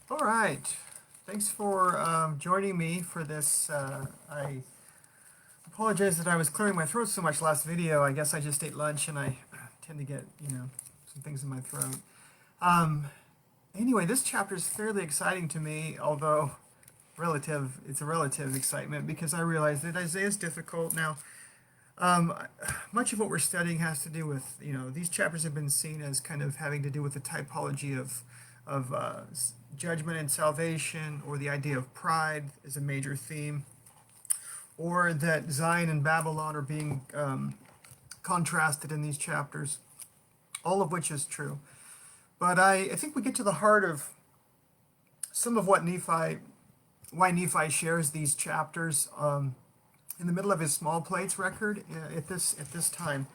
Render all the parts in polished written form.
All right. Thanks for joining me for this. I apologize that I was clearing my throat so much last video. I guess I just ate lunch and I tend to get, some things in my throat. Um, anyway, this chapter is fairly exciting to me, although it's a relative excitement because I realize that Isaiah is difficult. Now, um, much of what we're studying has to do with, these chapters have been seen as kind of having to do with the typology of judgment and salvation, or the idea of pride is a major theme, or that Zion and Babylon are being contrasted in these chapters, all of which is true. But I think we get to the heart of some of why Nephi shares these chapters in the middle of his small plates record at this time.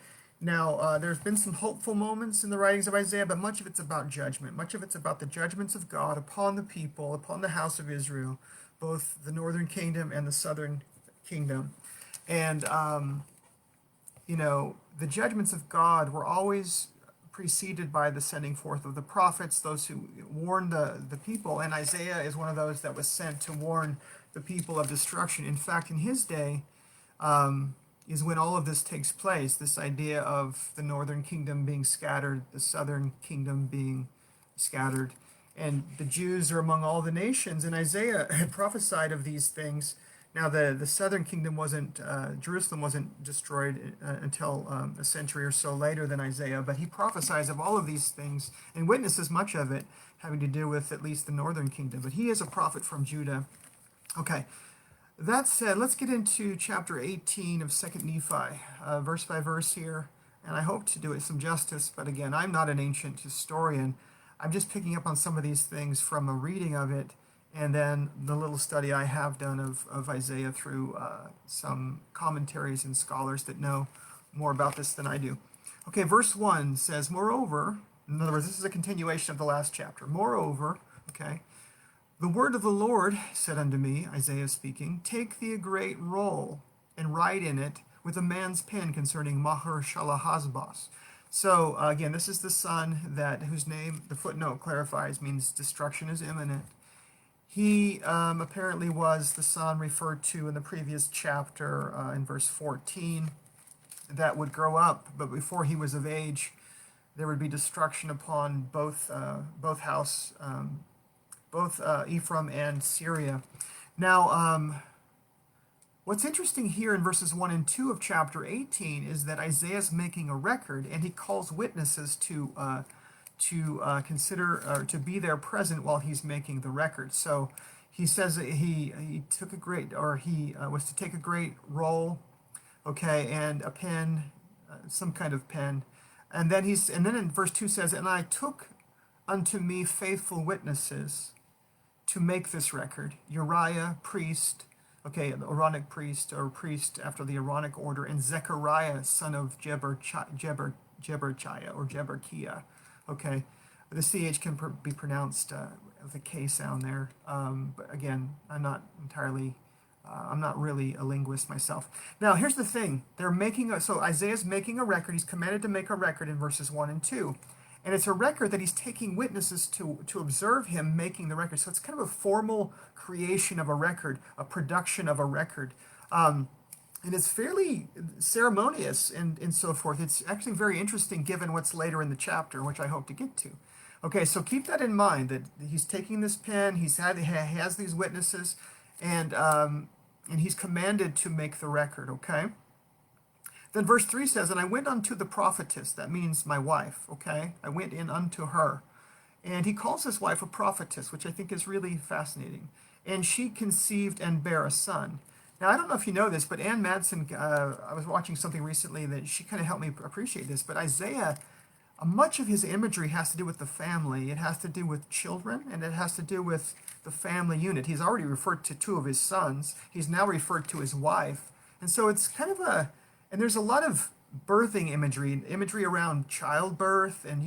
Now, there's been some hopeful moments in the writings of Isaiah, but much of it's about judgment. Much of it's about the judgments of God upon the people, upon the house of Israel, both the northern kingdom and the southern kingdom. And, the judgments of God were always preceded by the sending forth of the prophets, those who warn the people. And Isaiah is one of those that was sent to warn the people of destruction. In fact, in his day, is when all of this takes place, this idea of the northern kingdom being scattered, the southern kingdom being scattered. And the Jews are among all the nations, and Isaiah had prophesied of these things. Now, the southern kingdom Jerusalem wasn't destroyed until a century or so later than Isaiah, but he prophesies of all of these things and witnesses much of it having to do with at least the northern kingdom. But he is a prophet from Judah. Okay, that said, let's get into chapter 18 of 2nd Nephi, verse by verse here, and I hope to do it some justice, but again, I'm not an ancient historian. I'm just picking up on some of these things from a reading of it, and then the little study I have done of Isaiah through some commentaries and scholars that know more about this than I do. Okay, verse 1 says, moreover, in other words, this is a continuation of the last chapter. Moreover, okay, the word of the Lord said unto me, Isaiah speaking, take thee a great roll, and write in it with a man's pen concerning Maher-shalal-hash-baz. So again, this is the son whose name the footnote clarifies means destruction is imminent. He apparently was the son referred to in the previous chapter in verse 14 that would grow up, but before he was of age, there would be destruction upon both Ephraim and Syria. Now, what's interesting here in verses 1 and 2 of chapter 18 is that Isaiah is making a record, and he calls witnesses to consider or to be there present while he's making the record. So he says that he took a great, or he was to take a great roll, okay, and a pen, some kind of pen, and then in verse 2 says, and I took unto me faithful witnesses to make this record, Uriah, priest, okay, the Aaronic priest, or priest after the Aaronic order, and Zechariah, son of Jeberchiah, or Jeberkiah, okay. The CH can be pronounced with a K sound there, but again, I'm not really a linguist myself. Now, here's the thing. So Isaiah's making a record. He's commanded to make a record in verses 1 and 2. And it's a record that he's taking witnesses to observe him making the record. So it's kind of a formal creation of a record, a production of a record. And it's fairly ceremonious and so forth. It's actually very interesting given what's later in the chapter, which I hope to get to. Okay, so keep that in mind, that he's taking this pen, he has these witnesses, and he's commanded to make the record, okay? Then verse 3 says, and I went unto the prophetess, that means my wife, okay? I went in unto her. And he calls his wife a prophetess, which I think is really fascinating. And she conceived and bare a son. Now, I don't know if you know this, but Ann Madsen, I was watching something recently that she kind of helped me appreciate this, but Isaiah, much of his imagery has to do with the family. It has to do with children, and it has to do with the family unit. He's already referred to two of his sons. He's now referred to his wife. And so it's kind of and there's a lot of birthing imagery around childbirth and,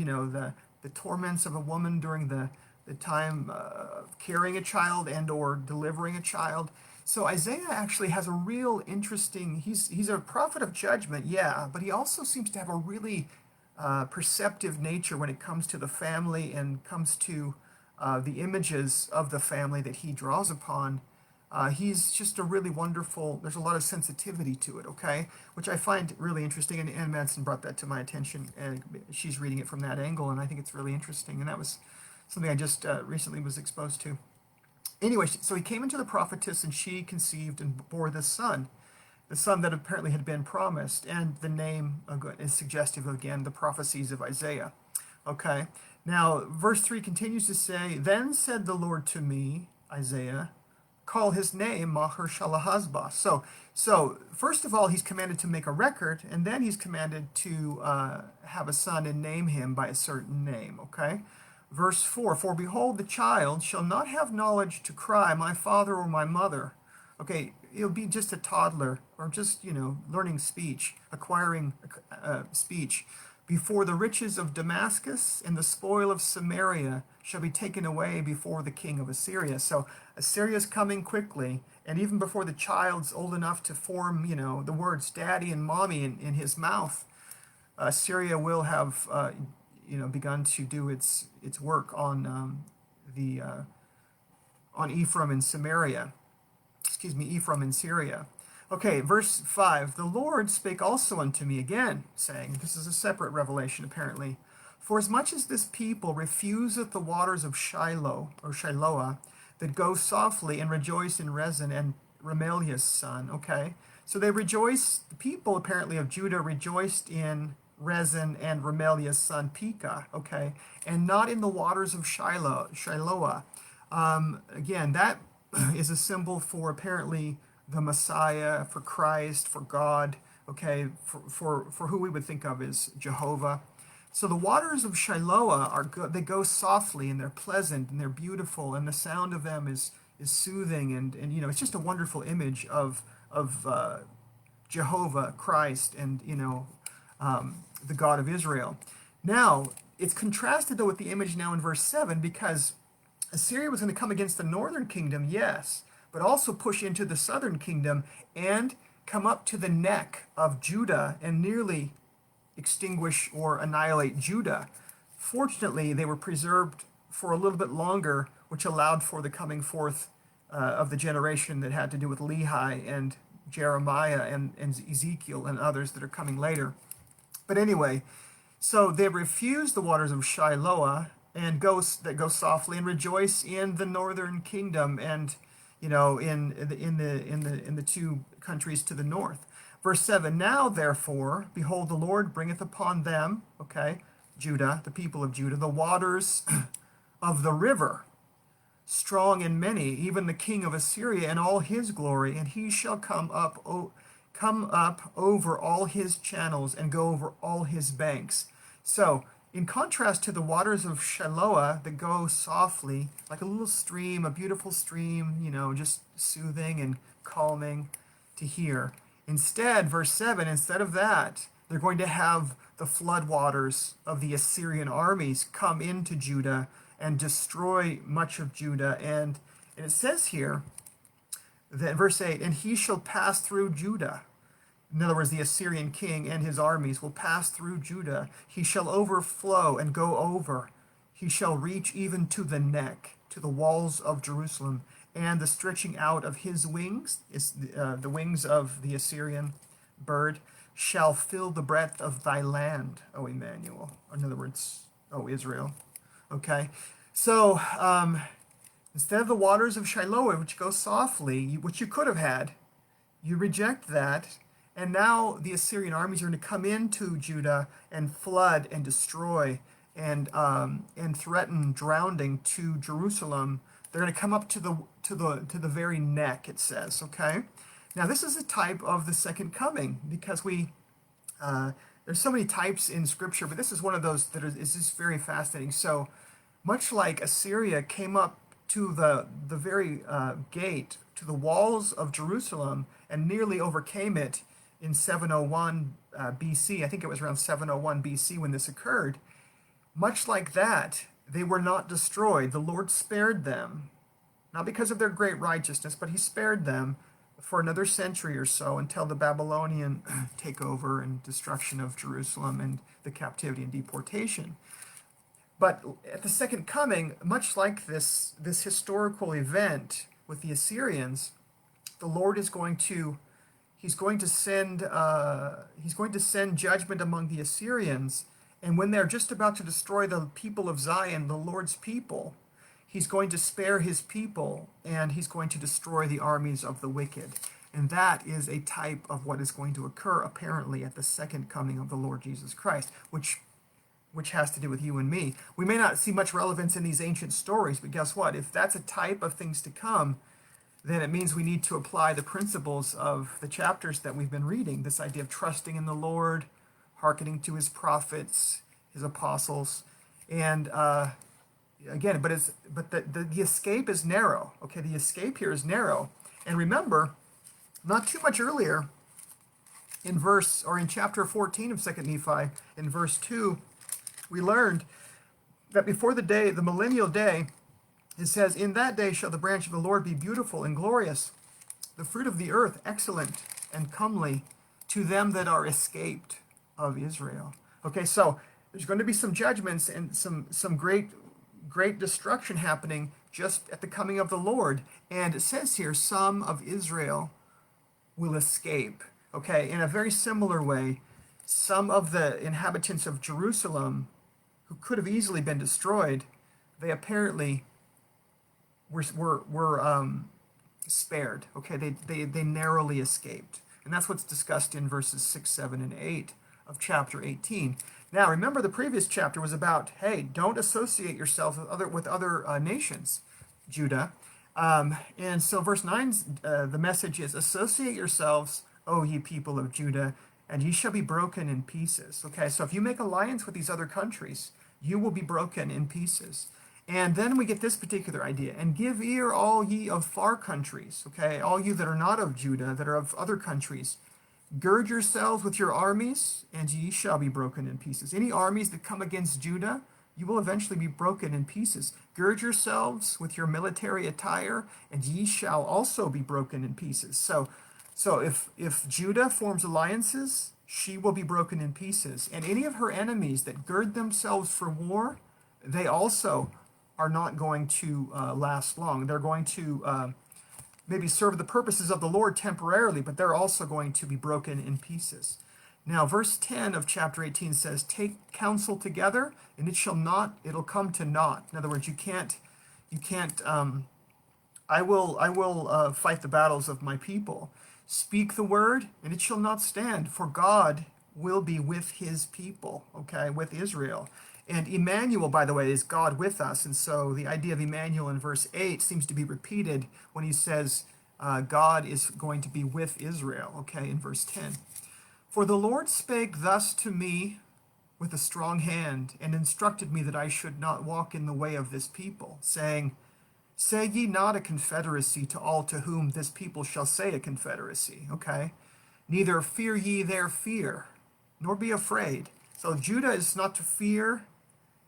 the torments of a woman during the time of carrying a child and or delivering a child. So Isaiah actually has a real interesting, he's a prophet of judgment, yeah, but he also seems to have a really perceptive nature when it comes to the family and comes to the images of the family that he draws upon. He's just a really wonderful, there's a lot of sensitivity to it, okay? Which I find really interesting, and Ann Madsen brought that to my attention, and she's reading it from that angle, and I think it's really interesting, and that was something I just recently was exposed to. Anyway, so he came into the prophetess, and she conceived and bore this son, the son that apparently had been promised, and the name is suggestive of, again, the prophecies of Isaiah. Okay, now verse 3 continues to say, Then said the Lord to me, Isaiah, call his name Maher-shalal-Hash-baz. So first of all, he's commanded to make a record, and then he's commanded to have a son and name him by a certain name, okay? Verse 4, For behold, the child shall not have knowledge to cry, my father or my mother. Okay, he'll be just a toddler, or just, learning speech, acquiring speech. Before the riches of Damascus and the spoil of Samaria shall be taken away before the king of Assyria. So Assyria's coming quickly, and even before the child's old enough to form, the words daddy and mommy in his mouth, Assyria will have, begun to do its work on on Ephraim and Samaria. Ephraim and Syria. Okay, verse 5, The Lord spake also unto me again, saying, this is a separate revelation apparently, For as much as this people refuseth the waters of Shiloh, or Shiloah, that go softly and rejoice in Rezin and Remaliah's son, okay? So they rejoice, the people apparently of Judah rejoiced in Rezin and Remaliah's son Pekah, okay? And not in the waters of Shiloah. Again, that is a symbol for apparently the Messiah, for Christ, for God, okay, for who we would think of as Jehovah. So the waters of Shiloah are good. They go softly, and they're pleasant, and they're beautiful, and the sound of them is soothing, and it's just a wonderful image of Jehovah, Christ, and the God of Israel. Now it's contrasted though with the image now in verse 7, because Assyria was going to come against the northern kingdom, yes, but also push into the southern kingdom and come up to the neck of Judah and nearly extinguish or annihilate Judah. Fortunately, they were preserved for a little bit longer, which allowed for the coming forth of the generation that had to do with Lehi and Jeremiah and Ezekiel and others that are coming later. But anyway, so they refuse the waters of Shiloah and go softly and rejoice in the northern kingdom and in the two countries to the north. Verse 7, Now therefore, behold, the Lord bringeth upon them, okay, Judah, the people of Judah, the waters of the river, strong and many, even the king of Assyria and all his glory, and he shall come up over all his channels and go over all his banks. So, in contrast to the waters of Shiloah that go softly, like a little stream, a beautiful stream, just soothing and calming to hear. Instead, verse 7, instead of that, they're going to have the flood waters of the Assyrian armies come into Judah and destroy much of Judah. And it says here, that verse 8, And he shall pass through Judah. In other words, the Assyrian king and his armies will pass through Judah. He shall overflow and go over. He shall reach even to the neck, to the walls of Jerusalem. And the stretching out of his wings, the wings of the Assyrian bird, shall fill the breadth of thy land, O Emmanuel. In other words, O Israel. Okay? So, instead of the waters of Shiloah, which go softly, which you could have had, you reject that. And now the Assyrian armies are going to come into Judah and flood and destroy and threaten drowning to Jerusalem. They're going to come up to the very neck, it says. Okay. Now this is a type of the second coming, because there's so many types in Scripture, but this is one of those that is just very fascinating. So much like Assyria came up to the very gate, to the walls of Jerusalem, and nearly overcame it in 701 BC. I think it was around 701 BC when this occurred. Much like that, they were not destroyed. The Lord spared them, not because of their great righteousness, but he spared them for another century or so until the Babylonian takeover and destruction of Jerusalem and the captivity and deportation. But at the second coming, much like this historical event with the Assyrians, the Lord is going to he's going to send judgment among the Assyrians, and when they're just about to destroy the people of Zion, the Lord's people, he's going to spare his people, and he's going to destroy the armies of the wicked. And that is a type of what is going to occur apparently at the second coming of the Lord Jesus Christ, which has to do with you and me. We may not see much relevance in these ancient stories, but guess what? If that's a type of things to come, then it means we need to apply the principles of the chapters that we've been reading. This idea of trusting in the Lord, hearkening to his prophets, his apostles, and again, but the escape is narrow. Okay, the escape here is narrow. And remember, not too much earlier, in chapter 14 of 2 Nephi, in verse 2, we learned that before the millennial day, it says, "In that day shall the branch of the Lord be beautiful and glorious, the fruit of the earth excellent and comely to them that are escaped of Israel." Okay, so there's going to be some judgments and some great destruction happening just at the coming of the Lord. And it says here, some of Israel will escape. Okay, in a very similar way, some of the inhabitants of Jerusalem who could have easily been destroyed, they apparently were spared. Okay, they narrowly escaped. And that's what's discussed in verses 6, 7, and 8 of chapter 18. Now, remember the previous chapter was about, hey, don't associate yourself with other nations, Judah. And so verse 9, the message is, "Associate yourselves, O ye people of Judah, and ye shall be broken in pieces." Okay, so if you make alliance with these other countries, you will be broken in pieces. And then we get this particular idea, "And give ear, all ye of far countries," okay, all you that are not of Judah, that are of other countries, "Gird yourselves with your armies, and ye shall be broken in pieces." Any armies that come against Judah, you will eventually be broken in pieces. "Gird yourselves with your military attire, and ye shall also be broken in pieces." So if Judah forms alliances, she will be broken in pieces. And any of her enemies that gird themselves for war, they also are not going to last long. They're going to maybe serve the purposes of the Lord temporarily, but they're also going to be broken in pieces. Now, verse 10 of chapter 18 says, "Take counsel together, and it'll come to naught." In other words, you can't, I will fight the battles of my people. "Speak the word, and it shall not stand, for God will be with his people," okay, with Israel. And Emmanuel, by the way, is God with us. And so the idea of Emmanuel in verse 8 seems to be repeated when he says God is going to be with Israel, okay, in verse 10. "For the Lord spake thus to me with a strong hand, and instructed me that I should not walk in the way of this people, saying, Say ye not a confederacy to all to whom this people shall say a confederacy," okay? "Neither fear ye their fear, nor be afraid." So Judah is not to fear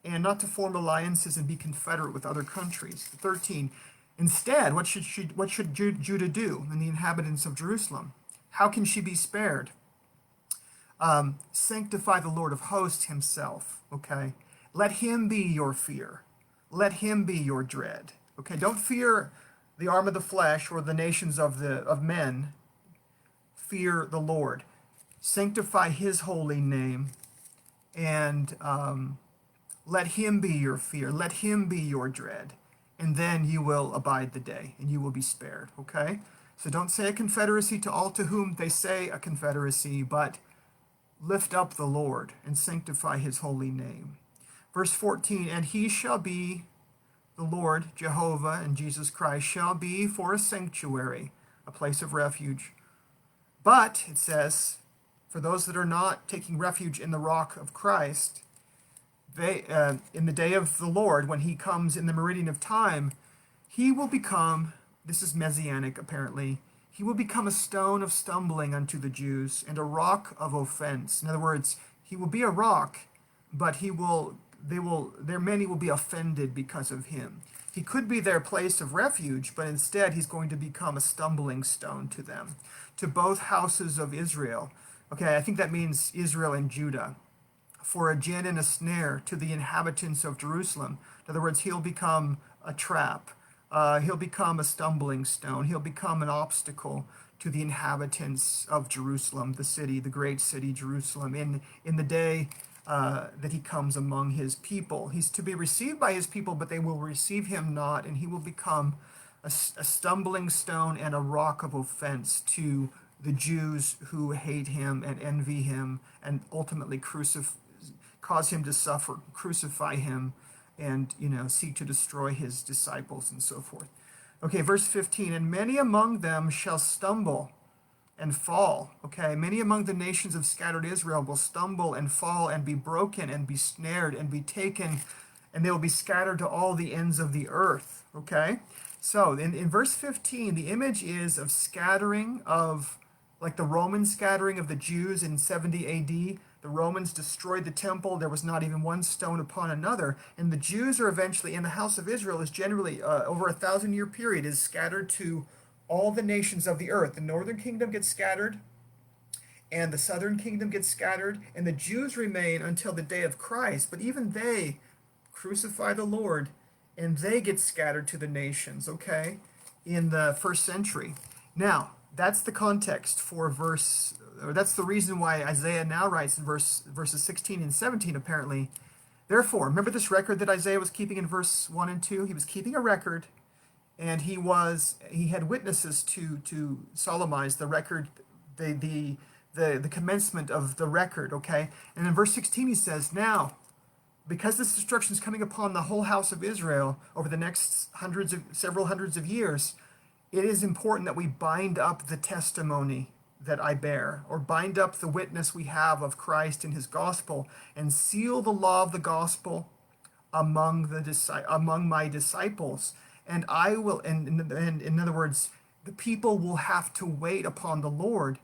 and not to form alliances and be confederate with other countries. 13, "Instead, what should Judah do, and the inhabitants of Jerusalem? How can she be spared? Sanctify the Lord of hosts himself," okay? "Let him be your fear. Let him be your dread." Okay, don't fear the arm of the flesh or the nations of men. Fear the Lord. Sanctify his holy name, and let him be your fear. Let him be your dread. And then you will abide the day, and you will be spared, okay? So don't say a confederacy to all to whom they say a confederacy, but lift up the Lord and sanctify his holy name. Verse 14, "And he shall be, the Lord, Jehovah, and Jesus Christ, shall be for a sanctuary, a place of refuge. But," it says, "for those that are not taking refuge in the rock of Christ, they in the day of the Lord, when he comes in the meridian of time, he will become," this is messianic apparently, "he will become a stone of stumbling unto the Jews, and a rock of offense." In other words, he will be a rock, but many will be offended because of him. He could be their place of refuge, but instead he's going to become a stumbling stone to them, to both houses of Israel. Okay, I think that means Israel and Judah. for a gin and a snare to the inhabitants of Jerusalem. In other words, he'll become a trap. He'll become a stumbling stone. He'll become an obstacle to the inhabitants of Jerusalem, the city, the great city, Jerusalem, in the day that he comes among his people. He's to be received by his people, but they will receive him not, and he will become a stumbling stone and a rock of offense to the Jews who hate him and envy him and ultimately cause him to suffer, crucify him, and seek to destroy his disciples and so forth. Okay, verse 15, and many among them shall stumble and fall. Okay, many among the nations of scattered Israel will stumble and fall and be broken and be snared and be taken, and they will be scattered to all the ends of the earth. Okay, so in verse 15, the image is of scattering of, like the Roman scattering of the Jews in 70 AD. The Romans destroyed the temple. There was not even one stone upon another. And the Jews are eventually, in the house of Israel, is generally over a 1,000-year period, is scattered to all the nations of the earth. The northern kingdom gets scattered, and the southern kingdom gets scattered, and the Jews remain until the day of Christ. But even they crucify the Lord, and they get scattered to the nations, okay, in the first century. Now, that's the context for that's the reason why Isaiah now writes in verses 16 and 17, apparently. Therefore, remember this record that Isaiah was keeping in verse 1 and 2? He was keeping a record, and he had witnesses to solemnize the record, the commencement of the record, okay? And in verse 16 he says, now, because this destruction is coming upon the whole house of Israel over the next several hundreds of years, it is important that we bind up the testimony that I bear, or bind up the witness we have of Christ and his gospel, and seal the law of the gospel among my disciples. And I will, and in other words, the people will have to wait upon the Lord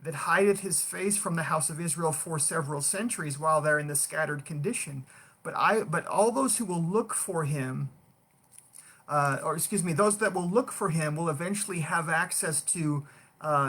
that hideth his face from the house of Israel for several centuries while they're in the scattered condition. But all those who will look for him, those that will look for him will eventually have access to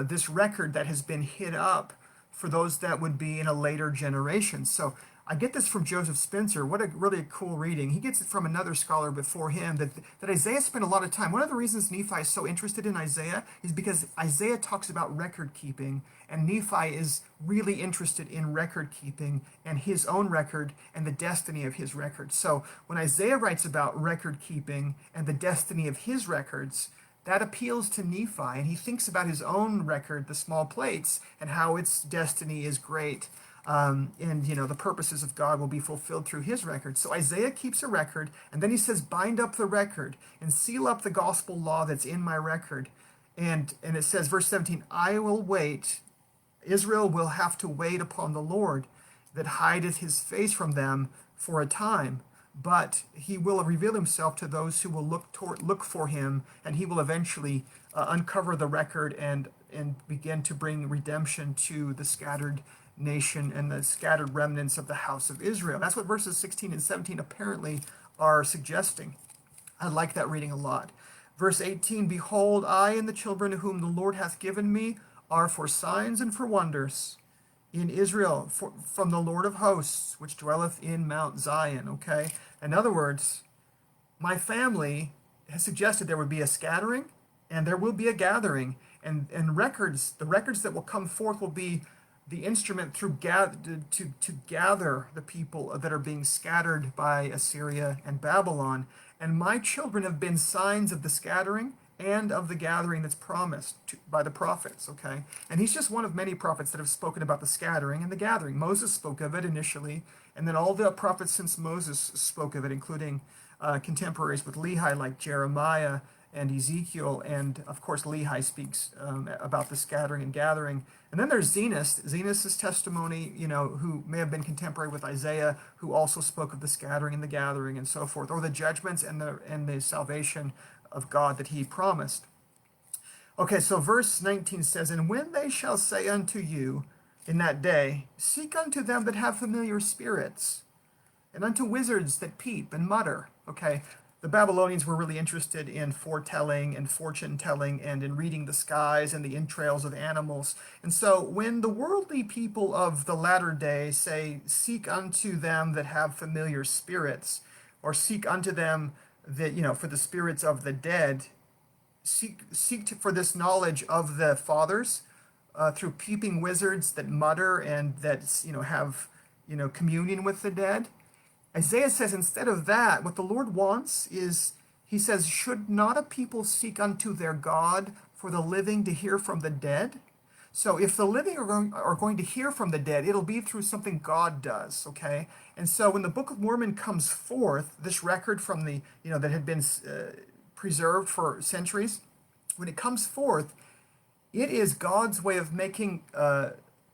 this record that has been hid up for those that would be in a later generation. So I get this from Joseph Spencer. What a really cool reading. He gets it from another scholar before him, that Isaiah spent a lot of time. One of the reasons Nephi is so interested in Isaiah is because Isaiah talks about record keeping, and Nephi is really interested in record keeping and his own record and the destiny of his record. So when Isaiah writes about record keeping and the destiny of his records, that appeals to Nephi, and he thinks about his own record, the small plates, and how its destiny is great. And the purposes of God will be fulfilled through his record. So Isaiah keeps a record, and then he says, bind up the record and seal up the gospel law that's in my record. And it says, verse 17, I will wait. Israel will have to wait upon the Lord that hideth his face from them for a time. But he will reveal himself to those who will look for him, and he will eventually uncover the record and begin to bring redemption to the scattered nation and the scattered remnants of the house of Israel. That's what verses 16 and 17 apparently are suggesting. I like that reading a lot. Verse 18, behold, I and the children whom the Lord hath given me are for signs and for wonders in Israel, from the Lord of hosts, which dwelleth in Mount Zion. Okay? In other words, my family has suggested there would be a scattering and there will be a gathering, and the records that will come forth will be the instrument to gather the people that are being scattered by Assyria and Babylon. And my children have been signs of the scattering and of the gathering that's promised by the prophets, okay? And he's just one of many prophets that have spoken about the scattering and the gathering. Moses spoke of it initially, and then all the prophets since Moses spoke of it, including contemporaries with Lehi like Jeremiah and Ezekiel, and of course Lehi speaks about the scattering and gathering. And then there's Zenos' testimony, who may have been contemporary with Isaiah, who also spoke of the scattering and the gathering and so forth, or the judgments and the salvation of God that he promised. Okay, so verse 19 says, and when they shall say unto you in that day, seek unto them that have familiar spirits, and unto wizards that peep and mutter. Okay, the Babylonians were really interested in foretelling and fortune telling and in reading the skies and the entrails of animals. And so when the worldly people of the latter day say, seek unto them that have familiar spirits, or seek unto them that, for the spirits of the dead, for this knowledge of the fathers through peeping wizards that mutter and that, have, communion with the dead. Isaiah says instead of that, what the Lord wants is, he says, should not a people seek unto their God for the living to hear from the dead? So if the living are going to hear from the dead, it'll be through something God does, okay? And so when the Book of Mormon comes forth, this record from the, that had been preserved for centuries, when it comes forth, it is God's way of making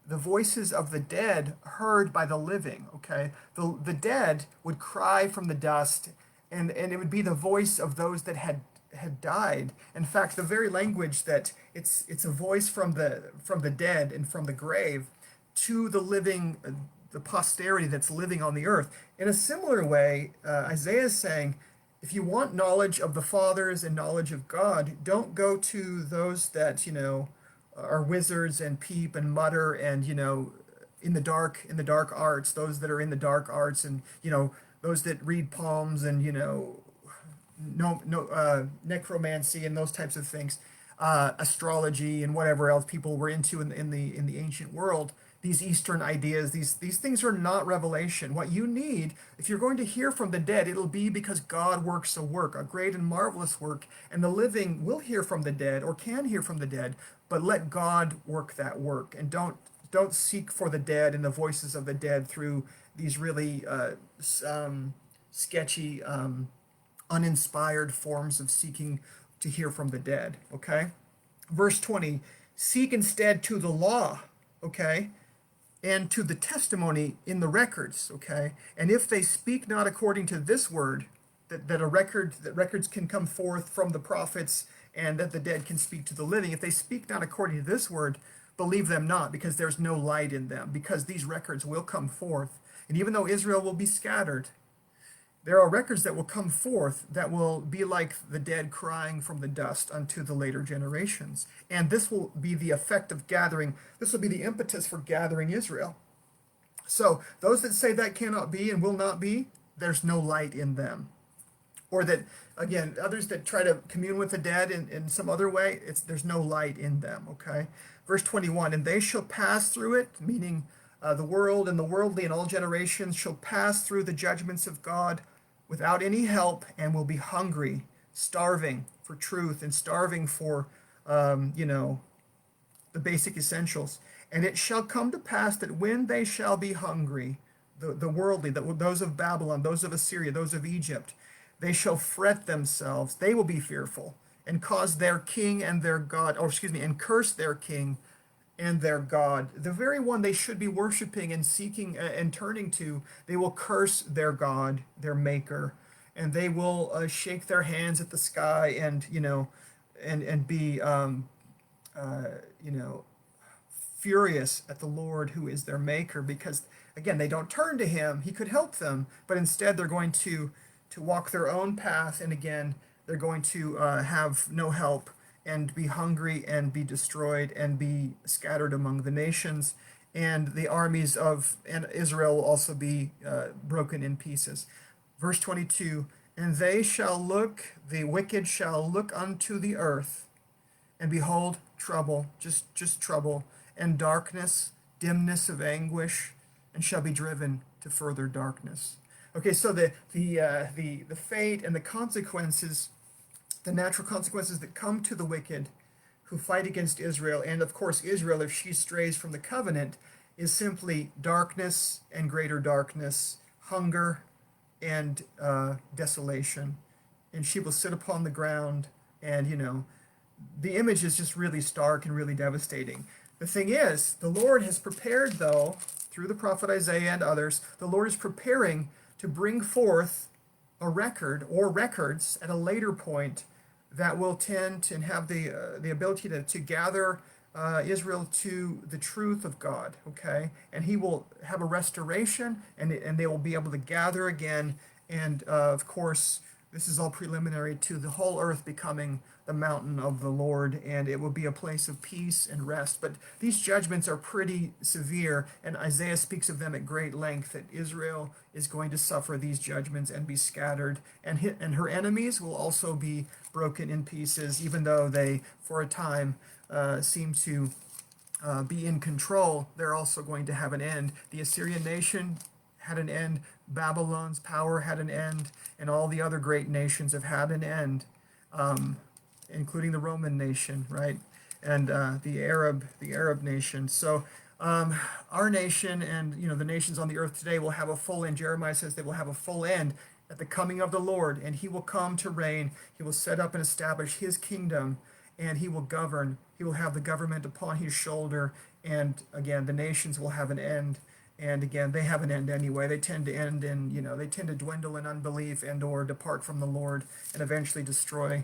the voices of the dead heard by the living, okay? The dead would cry from the dust, and it would be the voice of those that had died. In fact, the very language that it's a voice from the dead and from the grave to the living, the posterity that's living on the earth. In a similar way, Isaiah is saying, if you want knowledge of the fathers and knowledge of God, don't go to those that, are wizards and peep and mutter and, in the dark arts, those that are in the dark arts and, those that read palms and, necromancy and those types of things, astrology and whatever else people were into in the ancient world. These Eastern ideas, these things are not revelation. What you need, if you're going to hear from the dead, it'll be because God works a work, a great and marvelous work, and the living will hear from the dead or can hear from the dead, but let God work that work, and don't seek for the dead and the voices of the dead through these really sketchy, uninspired forms of seeking to hear from the dead, okay? Verse 20, seek instead to the law, okay? And to the testimony in the records, okay? And if they speak not according to this word, that records can come forth from the prophets and that the dead can speak to the living. If they speak not according to this word, believe them not, because there's no light in them, because these records will come forth. And even though Israel will be scattered, there are records that will come forth that will be like the dead crying from the dust unto the later generations. And this will be the effect of gathering. This will be the impetus for gathering Israel. So those that say that cannot be and will not be, there's no light in them. Or that, again, others that try to commune with the dead in some other way, there's no light in them, okay? Verse 21, and they shall pass through it, meaning the world and the worldly and all generations shall pass through the judgments of God without any help, and will be hungry, starving for truth and starving for, the basic essentials. And it shall come to pass that when they shall be hungry, the worldly, those of Babylon, those of Assyria, those of Egypt, they shall fret themselves, they will be fearful, and cause their king and their God, and curse their king and their God, the very one they should be worshiping and seeking and turning to. They will curse their God, their maker, and they will shake their hands at the sky and be furious at the Lord who is their maker, because again they don't turn to him. He could help them, but instead they're going to walk their own path, and again they're going to have no help and be hungry and be destroyed and be scattered among the nations, and the armies of Israel will also be broken in pieces. Verse 22, and the wicked shall look unto the earth, and behold trouble, just trouble, and darkness, dimness of anguish, and shall be driven to further darkness. Okay, so the fate and the consequences, the natural consequences that come to the wicked who fight against Israel, and of course Israel, if she strays from the covenant, is simply darkness and greater darkness, hunger and desolation. And she will sit upon the ground, and the image is just really stark and really devastating. The thing is, the Lord has prepared, though, through the prophet Isaiah and others, the Lord is preparing to bring forth a record or records at a later point that will tend to and have the ability to gather Israel to the truth of God, okay? And he will have a restoration, and they will be able to gather again, and of course This is all preliminary to the whole earth becoming the mountain of the Lord, and it will be a place of peace and rest. But these judgments are pretty severe, and Isaiah speaks of them at great length, that Israel is going to suffer these judgments and be scattered, and her enemies will also be broken in pieces, even though they, for a time, seem to be in control. They're also going to have an end. The Assyrian nation had an end. Babylon's power had an end, and all the other great nations have had an end, including the Roman nation, right? And the Arab nation. So our nation and the nations on the earth today will have a full end. Jeremiah says they will have a full end at the coming of the Lord, and he will come to reign. He will set up and establish his kingdom, and he will govern. He will have the government upon his shoulder, and again, the nations will have an end. And again, they have an end anyway. They tend to end in, they tend to dwindle in unbelief and or depart from the Lord and eventually destroy,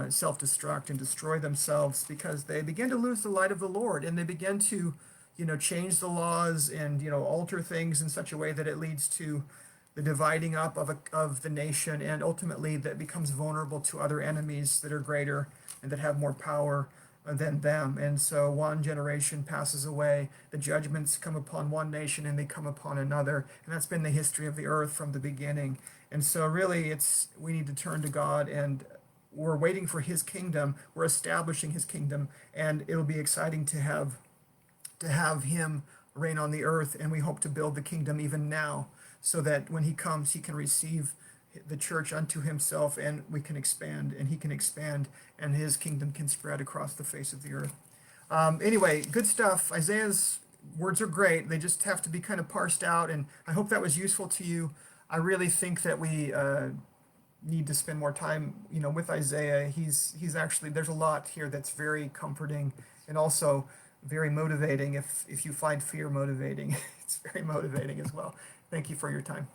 self-destruct and destroy themselves, because they begin to lose the light of the Lord, and they begin to, change the laws and, alter things in such a way that it leads to the dividing up of the nation, and ultimately that becomes vulnerable to other enemies that are greater and that have more power than them. And so one generation passes away, the judgments come upon one nation and they come upon another, and that's been the history of the earth from the beginning. And so really we need to turn to God, and we're waiting for his kingdom, we're establishing his kingdom, and it'll be exciting to have him reign on the earth. And we hope to build the kingdom even now, so that when he comes, he can receive the church unto himself, and we can expand, and he can expand, and his kingdom can spread across the face of the earth. Anyway, good stuff. Isaiah's words are great. They just have to be kind of parsed out, and I hope that was useful to you. I really think that we need to spend more time, with Isaiah. He's actually, there's a lot here that's very comforting and also very motivating. If you find fear motivating, it's very motivating as well. Thank you for your time.